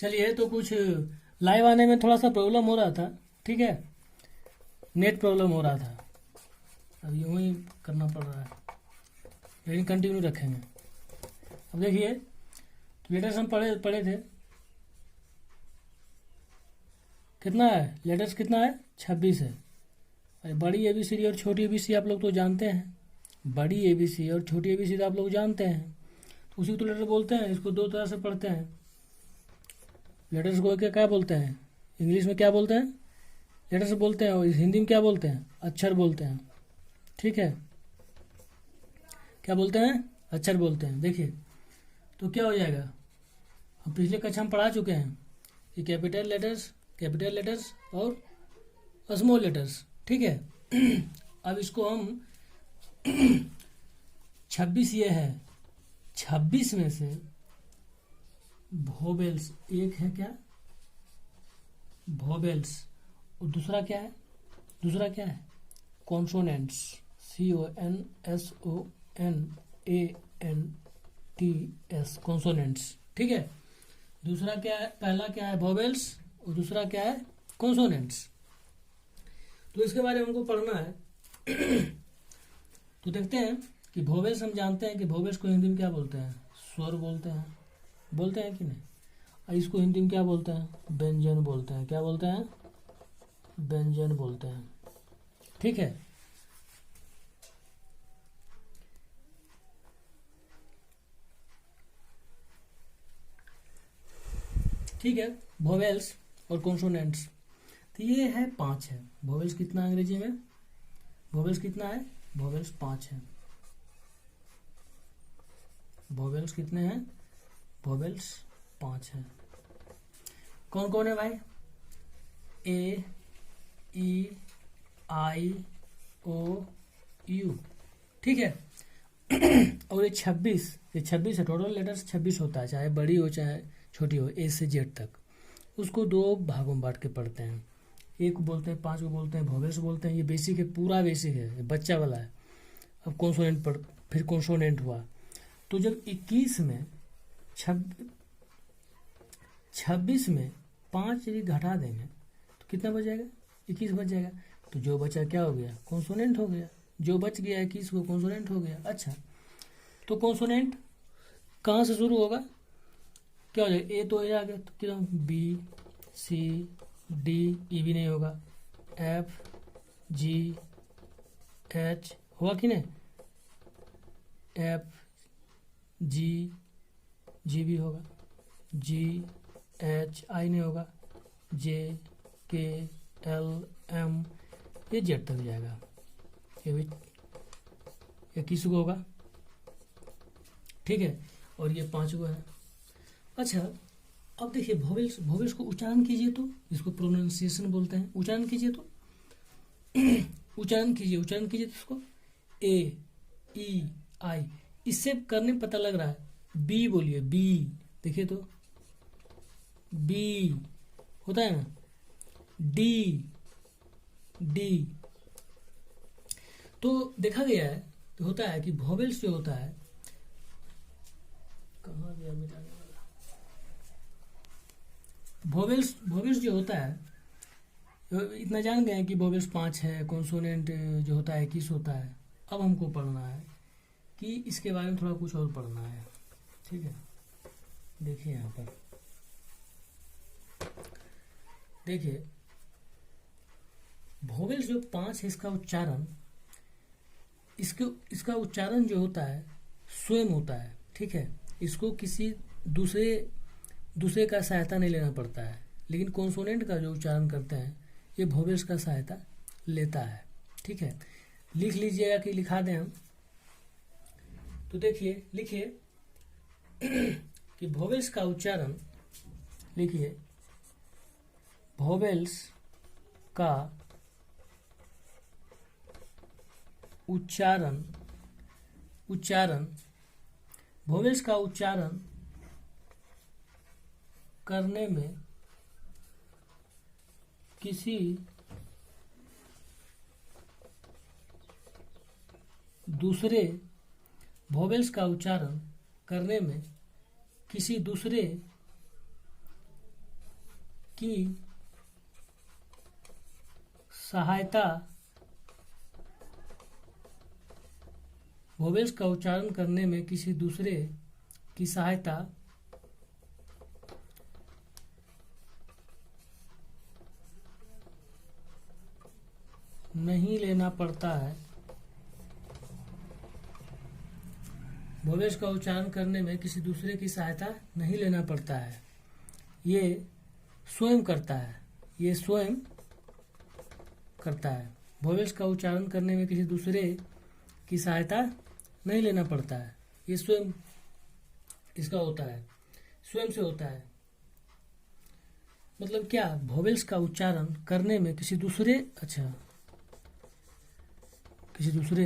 चलिए, तो कुछ लाइव आने में थोड़ा सा प्रॉब्लम हो रहा था, ठीक है। नेट प्रॉब्लम हो रहा था, अब यूँ ही करना पड़ रहा है, लेकिन कंटिन्यू रखेंगे। अब देखिए, तो लेटर्स हम पढ़े पढ़े थे, कितना है लेटर्स, कितना है 26 है। अरे बड़ी एबीसी और छोटी एबीसी आप लोग तो जानते हैं, बड़ी एबीसी और छोटी एबीसी तो आप लोग जानते हैं, तो उसी को तो लेटर बोलते हैं। इसको दो तरह से पढ़ते हैं, लेटर्स को क्या क्या बोलते हैं, इंग्लिश में क्या बोलते हैं, लेटर्स बोलते हैं, और हिंदी में क्या बोलते हैं, अक्षर बोलते हैं, ठीक है। क्या बोलते हैं, अक्षर बोलते हैं। देखिए, तो क्या हो जाएगा, हम पिछले कक्षा में पढ़ा चुके हैं कि कैपिटल लेटर्स और स्मॉल लेटर्स, ठीक है। अब इसको हम 26 ये है, 26 में से वोवेल्स एक है, क्या वोवेल्स, और दूसरा क्या है, कॉन्सोनेंट्स, CONSONANTS, कॉन्सोनेंट्स, ठीक है। दूसरा क्या है, पहला क्या है वोवेल्स, और दूसरा क्या है कॉन्सोनेंट्स। तो इसके बारे में हमको पढ़ना है। तो देखते हैं कि वोवेल्स, हम जानते हैं कि वोवेल्स को हिंदी में क्या बोलते हैं, स्वर बोलते हैं कि नहीं। और इसको हिंदी में क्या बोलते हैं, व्यंजन बोलते हैं। क्या बोलते हैं, व्यंजन बोलते हैं, ठीक है। ठीक है, वोवेल्स और कॉन्सोनेंट्स, तो ये है 5 है। वोवेल्स कितना अंग्रेजी में, वोवेल्स कितना है, वोवेल्स 5 है। वोवेल्स कितने हैं, वोवेल्स 5 है। कौन कौन है भाई, ए, ई, आई, ओ, यू, ठीक है। और ये 26 है, टोटल लेटर्स 26 होता है, चाहे बड़ी हो चाहे छोटी हो, ए से जेड तक। उसको दो भागों में बांट के पढ़ते हैं, एक को बोलते हैं, 5 को बोलते हैं वोवेल्स बोलते हैं। ये बेसिक है, पूरा बेसिक है, ये बच्चा वाला है। अब कॉन्सोनेंट पढ़, फिर कॉन्सोनेंट हुआ। तो जब 21 में 26 में 5 यदि घटा देंगे तो कितना बच जाएगा, 21 बच जाएगा। तो जो बचा क्या हो गया, कॉन्सोनेंट हो गया। जो बच गया 21 वो कॉन्सोनेंट हो गया। अच्छा, तो कॉन्सोनेंट कहाँ से शुरू होगा, क्या हो जाएगा, ए तो ए आ गया, तो क्या, बी, सी, डी, ई भी नहीं होगा, एफ, जी, एच होगा कि नहीं, एफ, जी भी होगा, जी, एच, आई नहीं होगा, जे, के, एल, एम, ये जेड तक जाएगा। ये भी 21 को होगा, ठीक है। और ये 5 को है। अच्छा, अब देखिए वोवेल्स को उच्चारण कीजिए, तो इसको प्रोनाउंसिएशन बोलते हैं। उच्चारण कीजिए तो उच्चारण कीजिए तो इसको ए, ई, आई, इससे करने पता लग रहा है। बी बोलिए, बी, देखिए तो बी होता है ना, डी, तो देखा गया है, तो होता है कि वोवेल्स जो होता है, कहाँ गया मिटाने वाला, वोवेल्स जो होता है, इतना जान गए हैं कि वोवेल्स 5 है, कॉन्सोनेंट जो होता है 21 होता है। अब हमको पढ़ना है कि इसके बारे में थोड़ा कुछ और पढ़ना है, ठीक है। देखिए यहाँ पर, देखिए वोवेल्स जो 5 है, इसका उच्चारण, इसका उच्चारण जो होता है स्वयं होता है, ठीक है। इसको किसी दूसरे का सहायता नहीं लेना पड़ता है। लेकिन कॉन्सोनेंट का जो उच्चारण करते हैं, ये वोवेल्स का सहायता लेता है, ठीक है। लिख लीजिएगा कि लिखा दें हम, तो देखिए, लिखिए कि वोवेल्स का उच्चारण, लिखिए वोवेल्स का उच्चारण वोवेल्स का उच्चारण करने में किसी दूसरे वोवेल्स का उच्चारण करने में किसी दूसरे की सहायता वोवेल्स का उच्चारण करने में किसी दूसरे की सहायता नहीं लेना पड़ता है। वोवेल्स का उच्चारण करने में किसी दूसरे की सहायता नहीं लेना पड़ता है। ये स्वयं करता है, ये स्वयं करता है। वोवेल्स का उच्चारण करने में किसी दूसरे की सहायता नहीं लेना पड़ता है, ये स्वयं इसका होता है, स्वयं से होता है। मतलब क्या, वोवेल्स का उच्चारण करने में किसी दूसरे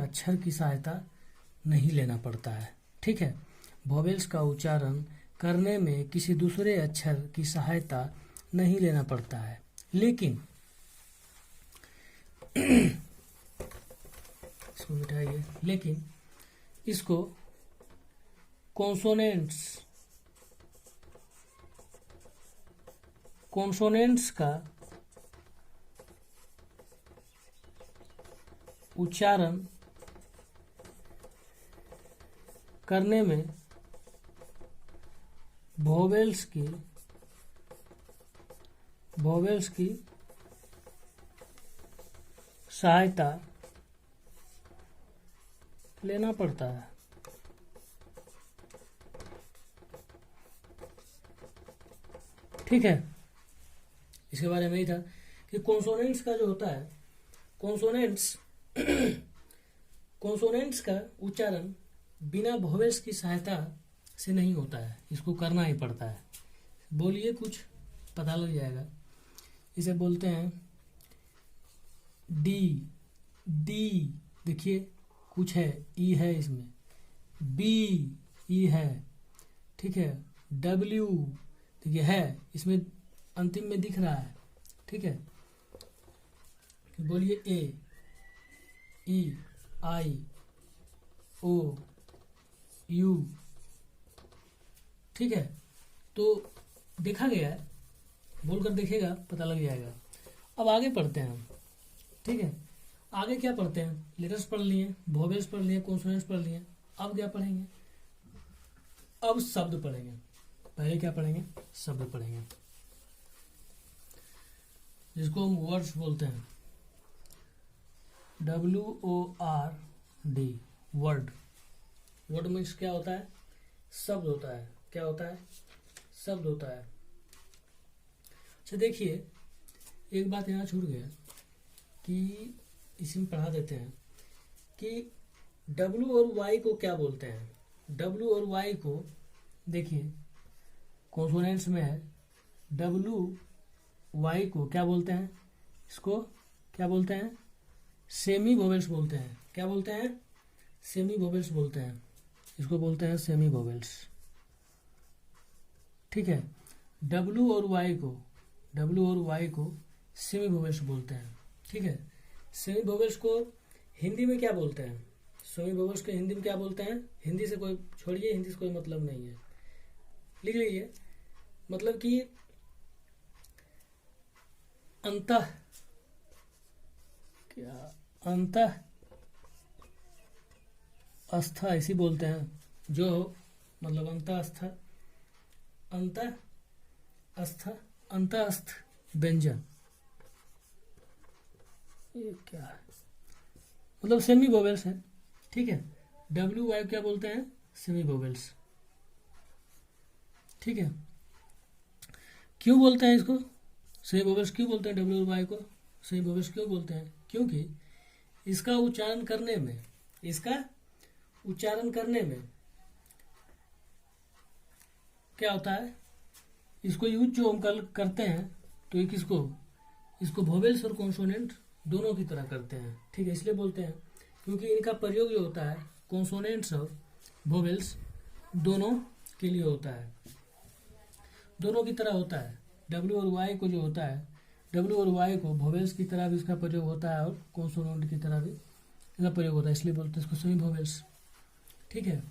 अक्षर की सहायता नहीं लेना पड़ता है। ठीक है, वोवेल्स का उच्चारण करने में किसी दूसरे अक्षर की सहायता नहीं लेना पड़ता है, लेकिन इसको मिटाइए, लेकिन इसको कॉन्सोनेंट्स का उच्चारण करने में वोवेल्स की सहायता लेना पड़ता है। ठीक है, इसके बारे में ही था कि कॉन्सोनेंट्स का जो होता है, कॉन्सोनेंट्स का उच्चारण बिना वोवेल्स की सहायता से नहीं होता है, इसको करना ही पड़ता है। बोलिए, कुछ पता लग जाएगा। इसे बोलते हैं डी, देखिए कुछ है, ई है इसमें, बी ई है, ठीक है, डब्ल्यू देखिए है इसमें, अंतिम में दिख रहा है। ठीक है, बोलिए ए, ई, आई, ओ, यू। ठीक है, तो देखा गया है, बोलकर देखेगा पता लग जाएगा। अब आगे पढ़ते हैं हम। ठीक है, आगे क्या पढ़ते हैं, लेटर्स पढ़ लिए, वोवेल्स पढ़ लिए, कॉन्सोनेंट्स पढ़ लिए। अब क्या पढ़ेंगे, अब शब्द पढ़ेंगे। पहले क्या पढ़ेंगे, शब्द पढ़ेंगे, जिसको हम वर्ड्स बोलते हैं, WORD, वर्ड। वर्ड मीन्स क्या होता है, शब्द होता है। क्या होता है, शब्द होता है। अच्छा देखिए, एक बात यहाँ छूट गया कि इसी में पढ़ा देते हैं कि W और Y को क्या बोलते हैं। W और Y को देखिए कॉन्सोनेंट्स में है, WY को क्या बोलते हैं, इसको क्या बोलते हैं, सेमी वोवेल्स बोलते हैं। क्या बोलते हैं, सेमी वोवेल्स बोलते हैं, इसको बोलते हैं सेमी वोवेल्स। ठीक है, W और Y को सेमी वोवेल्स बोलते हैं। ठीक है, सेमी वोवेल्स को हिंदी में क्या बोलते हैं, सेमी वोवेल्स को हिंदी में क्या बोलते हैं, हिंदी से कोई छोड़िए, हिंदी से कोई मतलब नहीं है, लिख लीजिए। मतलब कि अंतः अस्थ ऐसी बोलते हैं, जो मतलब अंतःस्थ व्यंजन, ये क्या है, मतलब सेमी वोवेल्स है। ठीक है, WY क्या बोलते हैं, सेमी वोवेल्स। ठीक है, क्यों बोलते हैं इसको सेमी वोवेल्स, क्यों बोलते हैं WY को सेमी वोवेल्स क्यों बोलते हैं, क्योंकि इसका उच्चारण करने में क्या होता है, इसको यूज जो हम कल करते हैं तो ये इसको वोवेल्स और कॉन्सोनेंट दोनों की तरह करते हैं। ठीक है, इसलिए बोलते हैं क्योंकि इनका प्रयोग जो होता है कॉन्सोनेंट्स और वोवेल्स दोनों के लिए होता है, दोनों की तरह होता है। W और Y को जो होता है, W और Y को वोवेल्स की तरह भी इसका प्रयोग होता है और कॉन्सोनेंट की तरह भी इसका प्रयोग होता है, इसलिए बोलते हैं इसको सेमी वोवेल्स। ठीक है,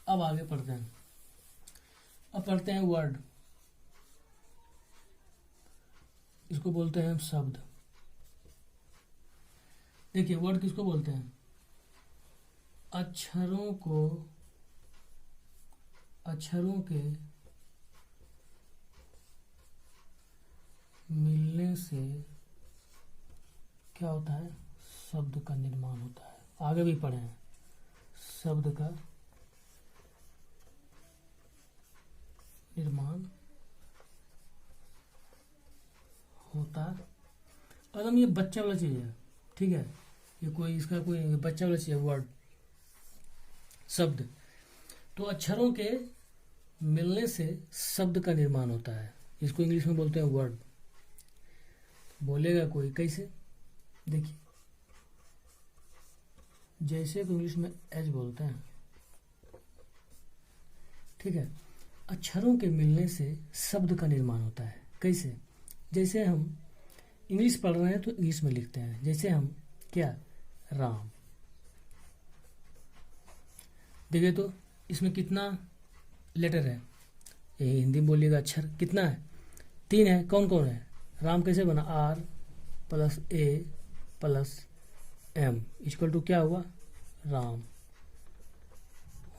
अब आगे पढ़ते हैं। अब पढ़ते हैं वर्ड। इसको बोलते हैं शब्द। देखिए वर्ड किसको बोलते हैं? अक्षरों के मिलने से क्या होता है? शब्द का निर्माण होता है। आगे भी पढ़े हैं, शब्द का निर्माण होता है। और ये बच्चा वाला चीज है, ठीक है, ये कोई इसका कोई बच्चा वाला चीज है, वर्ड शब्द। तो अक्षरों के मिलने से शब्द का निर्माण होता है, इसको इंग्लिश में बोलते हैं वर्ड। बोलेगा कोई कैसे? देखिए जैसे कि इंग्लिश में एज बोलते हैं, ठीक है। अक्षरों के मिलने से शब्द का निर्माण होता है। कैसे? जैसे हम इंग्लिश पढ़ रहे हैं तो इंग्लिश में लिखते हैं, जैसे हम क्या, राम। देखिए तो इसमें कितना लेटर है? ये हिंदी में बोलिएगा अक्षर कितना है? 3 है। कौन कौन है? राम कैसे बना? R plus A plus M equal to क्या हुआ? राम।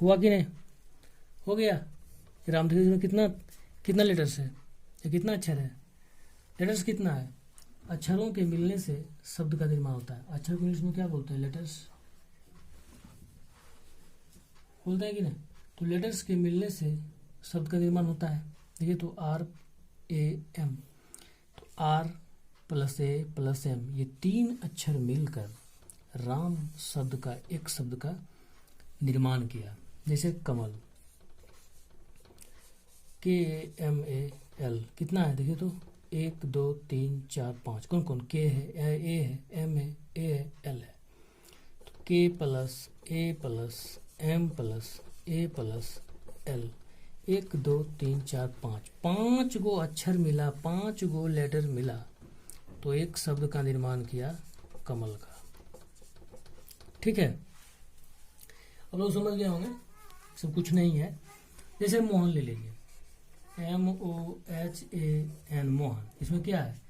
हुआ कि नहीं? हो गया। राम देखिए इसमें कितना कितना लेटर्स है, ये कितना अक्षर है? लेटर्स कितना है? अक्षरों के मिलने से शब्द का निर्माण होता है। अक्षर को इंग्लिश में क्या बोलते हैं? लेटर्स बोलते हैं कि नहीं? तो लेटर्स के मिलने से शब्द का निर्माण होता है। देखिए तो RAM, तो R plus A plus M, ये 3 अक्षर मिलकर राम शब्द का, एक शब्द का निर्माण किया। जैसे कमल, KMAL कितना है? देखिए तो 1 2 3 4 5, कौन कौन? K है, A है, M है, A है, L है। तो K plus A plus M plus A plus L, 1 2 3 4 5, 5 गो अक्षर मिला, 5 गो लेटर मिला, तो एक शब्द का निर्माण किया, कमल का। ठीक है, अब लोग समझ गए होंगे, सब कुछ नहीं है। जैसे मोहन ले लीजिए, MOHAN, मोहन। इसमें क्या है?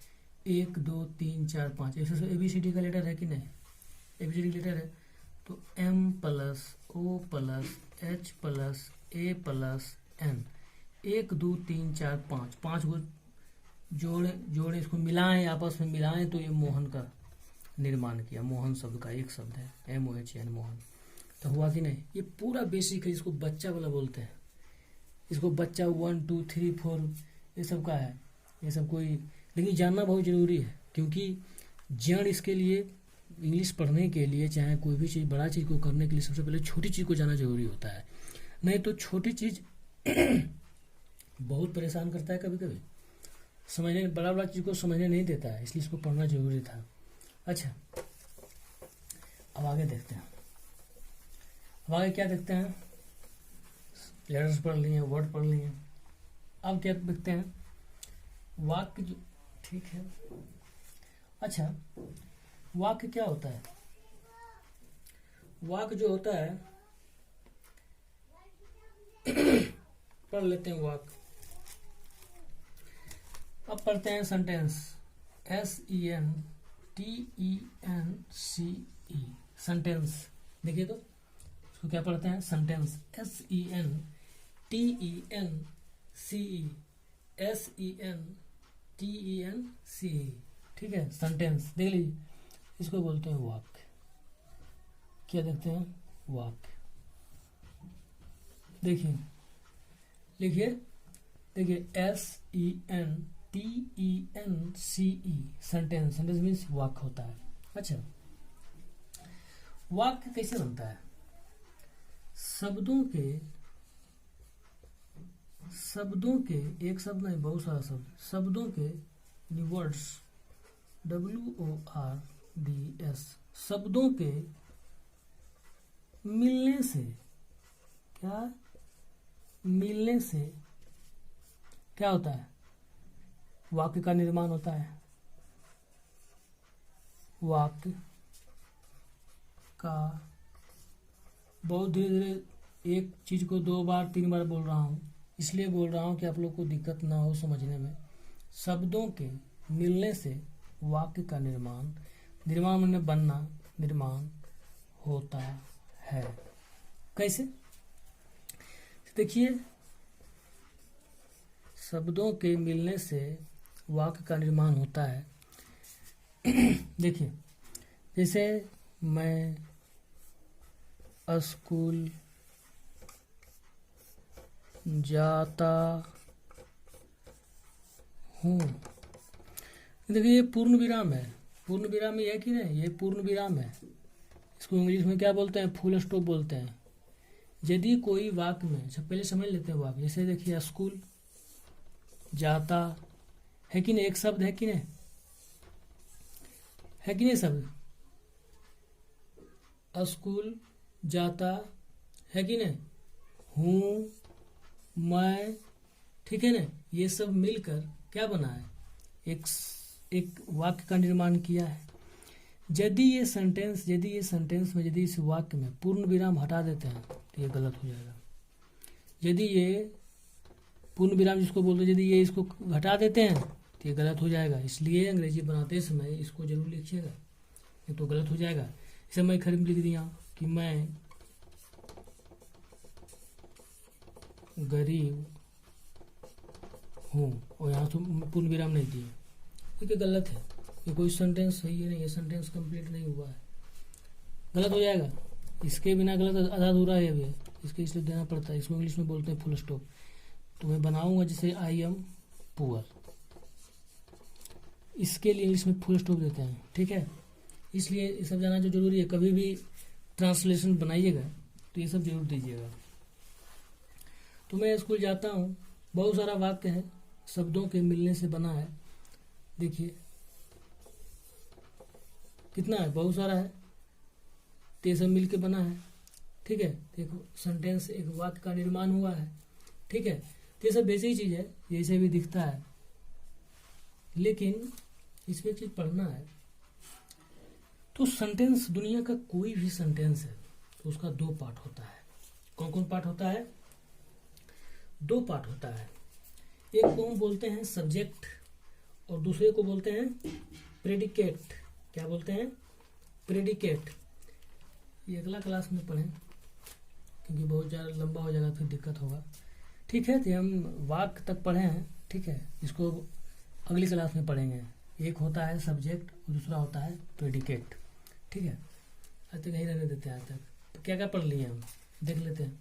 1 2 3 4 5, ऐसे ABCD का लेटर है कि नहीं? ABCD लेटर है। तो M plus O plus H plus A plus N, 1 2 3 4 5, 5 को जोड़े इसको मिलाएं, आपस में मिलाएं, तो ये मोहन का निर्माण किया। मोहन शब्द का एक शब्द है, MOHAN, मोहन। तो हुआ कि नहीं? ये पूरा बेसिक है, इसको बच्चा वाला बोलते हैं। इसको बच्चा 1 2 3 4 ये सब का है, ये सब कोई, लेकिन जानना बहुत जरूरी है, क्योंकि जड़ इसके लिए, इंग्लिश पढ़ने के लिए, चाहे कोई भी चीज़, बड़ा चीज़ को करने के लिए सबसे पहले छोटी चीज़ को जानना जरूरी होता है। नहीं तो छोटी चीज़ बहुत परेशान करता है, कभी कभी समझने, बड़ा चीज़ को समझने नहीं देता है, इसलिए इसको पढ़ना जरूरी था। अच्छा, अब आगे देखते हैं। अब आगे क्या देखते हैं? लेटर्स पढ़ लिए, वर्ड पढ़ लिए, अब क्या देखते हैं? वाक्य जो, ठीक है। अच्छा, वाक्य क्या होता है? वाक्य जो होता है पढ़ लेते हैं वाक्य। अब पढ़ते हैं सेंटेंस, SENTENCE, सेंटेंस। देखिए तो इसको क्या पढ़ते हैं? सेंटेंस, SENTENCE, ठीक है, सेंटेंस। देख लीजिए, इसको बोलते हैं वाक्य। क्या देखते हैं? वाक्य। देखिए, लिखिए, देखिए SENTENCE, सेंटेंस। सेंटेंस मीन्स वाक्य होता है। अच्छा, वाक्य कैसे बनता है? शब्दों के एक शब्द नहीं, बहुत सारा शब्द, शब्दों के वर्ड्स, WORDS, शब्दों के मिलने से, क्या मिलने से क्या होता है? वाक्य का निर्माण होता है। वाक्य का, बहुत धीरे धीरे एक चीज को 2 बार 3 बार बोल रहा हूँ, इसलिए बोल रहा हूँ कि आप लोग को दिक्कत ना हो समझने में। शब्दों के मिलने से वाक्य का निर्माण माने बनना, निर्माण होता है। कैसे? देखिए, शब्दों के मिलने से वाक्य का निर्माण होता है। देखिए, जैसे मैं स्कूल जाता हूँ। देखिए, ये पूर्ण विराम है। पूर्ण विराम ये है कि नहीं? ये पूर्ण विराम है। इसको इंग्लिश में क्या बोलते हैं? फुल स्टॉप बोलते हैं। यदि कोई वाक्य में, पहले समझ लेते हैं वाक्य। जैसे देखिए, स्कूल जाता है कि नहीं? एक शब्द है कि नहीं? है कि नहीं शब्द? स्कूल जाता है कि नहीं? हूँ, मैं, ठीक है ना? ये सब मिलकर क्या बना है? एक वाक्य का निर्माण किया है। यदि ये सेंटेंस में, यदि इस वाक्य में पूर्ण विराम हटा देते हैं तो ये गलत हो जाएगा। यदि ये पूर्ण विराम जिसको बोलते हैं, यदि ये इसको घटा देते हैं तो ये गलत हो जाएगा। इसलिए अंग्रेजी बनाते समय इसको जरूर लिखिएगा, नहीं तो गलत हो जाएगा। जैसे मैं खरीद लिख दिया कि मैं गरीब हूँ, और यहाँ तो पूर्ण विराम नहीं दिए, ठीक है, गलत है। ये कोई सेंटेंस सही है नहीं, ये सेंटेंस कंप्लीट नहीं हुआ है, गलत हो जाएगा। इसके बिना गलत, आधा अधूरा है अभी, इसके इसलिए देना पड़ता है। इसको इंग्लिश में बोलते हैं फुल स्टॉप। तो मैं बनाऊंगा जैसे आई एम पुअर, इसके लिए इंग्लिश में फुल स्टॉप देते हैं, ठीक है। इसलिए ये सब जानना जो जरूरी है। कभी भी ट्रांसलेशन बनाइएगा तो ये सब जरूर दीजिएगा। तो मैं स्कूल जाता हूँ, बहुत सारा वाक्य है, शब्दों के मिलने से बना है। देखिए कितना है, बहुत सारा है, तो ये सब मिल के बना है, ठीक है। देखो, सेंटेंस, एक वाक्य का निर्माण हुआ है, ठीक है। तो ये सब बेसिक चीज है, जैसे भी दिखता है, लेकिन इसमें चीज पढ़ना है। तो सेंटेंस, दुनिया का कोई भी सेंटेंस है तो उसका दो पार्ट होता है। कौन कौन पार्ट होता है? दो पार्ट होता है। एक को हम बोलते हैं सब्जेक्ट और दूसरे को बोलते हैं प्रेडिकेट। क्या बोलते हैं? प्रेडिकेट। ये अगला क्लास में पढ़ें, क्योंकि बहुत ज़्यादा लंबा हो जाएगा, फिर दिक्कत होगा, ठीक है। तो हम वाक्य तक पढ़े हैं, ठीक है। इसको अगली क्लास में पढ़ेंगे। एक होता है सब्जेक्ट और दूसरा होता है प्रेडिकेट, ठीक है। आज तक यहीं रहने देते हैं। आज तक तो क्या क्या पढ़ लिए हम, देख लेते हैं।